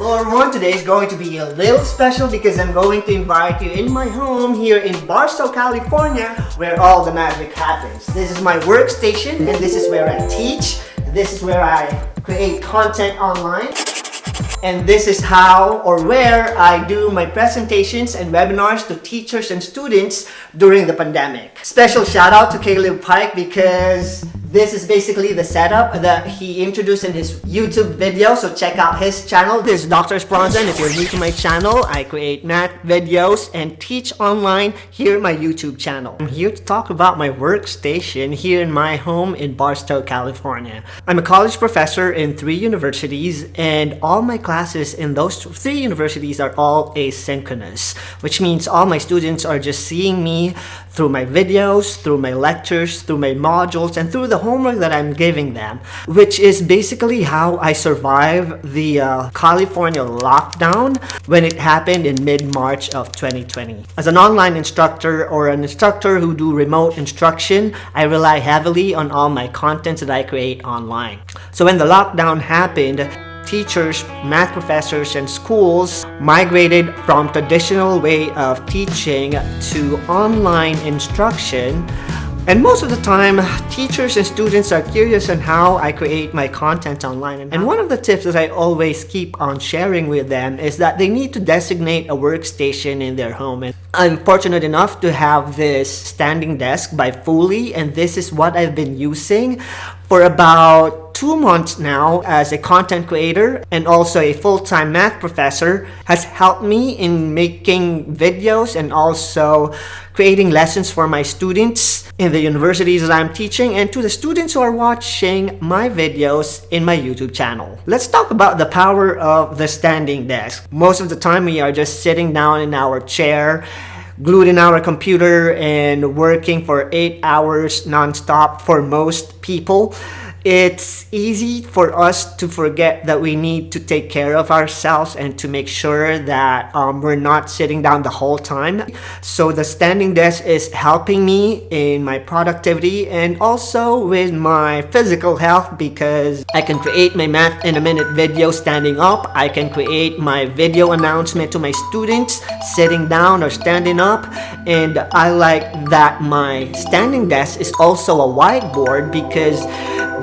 Hello everyone, today is going to be a little special because I'm going to invite you in my home here in Barstow, California, where all the magic happens. This is my workstation and this is where I teach. This is where I create content online. And this is how or where I do my presentations and webinars to teachers and students during the pandemic. Special shout out to Caleb Pike because this is basically the setup that he introduced in his YouTube video, so check out his channel. This is Dr. Esperanza, and if you're new to my channel, I create math videos and teach online here on my YouTube channel. I'm here to talk about my workstation here in my home in Barstow, California. I'm a college professor in 3 universities, and all my classes in those 3 universities are all asynchronous, which means all my students are just seeing me through my videos, through my lectures, through my modules, and through the homework that I'm giving them, which is basically how I survived the California lockdown when it happened in mid-March of 2020. As an online instructor or an instructor who do remote instruction, I rely heavily on all my contents that I create online. So when the lockdown happened, teachers, math professors, and schools migrated from traditional way of teaching to online instruction. And most of the time, teachers and students are curious on how I create my content online. And one of the tips that I always keep on sharing with them is that they need to designate a workstation in their home. And I'm fortunate enough to have this standing desk by Fully, and this is what I've been using for about 2 months now as a content creator and also a full-time math professor. Has helped me in making videos and also creating lessons for my students in the universities that I'm teaching and to the students who are watching my videos in my YouTube channel. Let's talk about the power of the standing desk. Most of the time we are just sitting down in our chair, glued in our computer and working for 8 hours non-stop for most people. It's easy for us to forget that we need to take care of ourselves and to make sure that we're not sitting down the whole time. So the standing desk is helping me in my productivity and also with my physical health because I can create my math in a minute video standing up. I can create my video announcement to my students sitting down or standing up. And I like that my standing desk is also a whiteboard because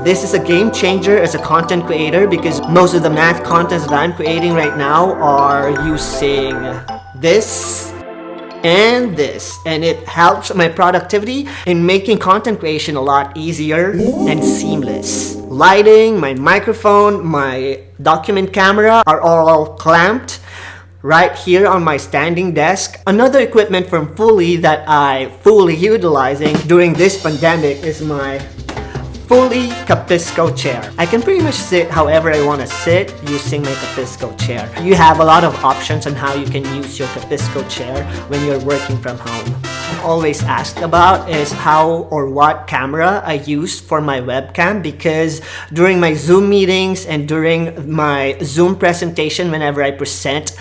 this is a game changer as a content creator because most of the math contents that I'm creating right now are using this and this, and it helps my productivity in making content creation a lot easier and seamless. Lighting, my microphone, my document camera are all clamped right here on my standing desk. Another equipment from Fully that I fully utilizing during this pandemic is my Fully Capisco chair. I can pretty much sit however I want to sit using my Capisco chair. You have a lot of options on how you can use your Capisco chair when you're working from home. I'm always asked about is how or what camera I use for my webcam because during my Zoom meetings and during my Zoom presentation whenever I present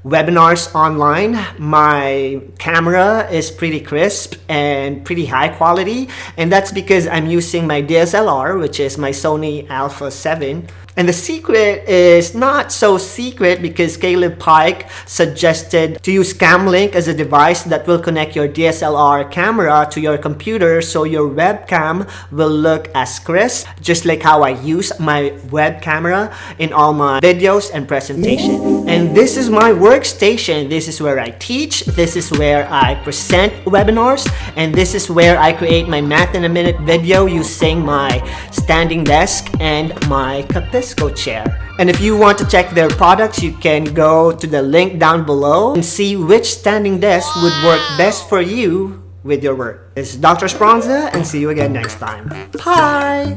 webinars online, my camera is pretty crisp and pretty high quality, and that's because I'm using my DSLR, which is my Sony Alpha 7. And the secret is not so secret because Caleb Pike suggested to use Camlink as a device that will connect your DSLR camera to your computer so your webcam will look as crisp, just like how I use my web camera in all my videos and presentation. And this is my workstation. This is where I teach, this is where I present webinars, and this is where I create my math in a minute video using my standing desk and my Capisco chair. And if you want to check their products, you can go to the link down below and see which standing desk would work best for you with your work. This is Dr. Esperanza, and see you again next time. Bye!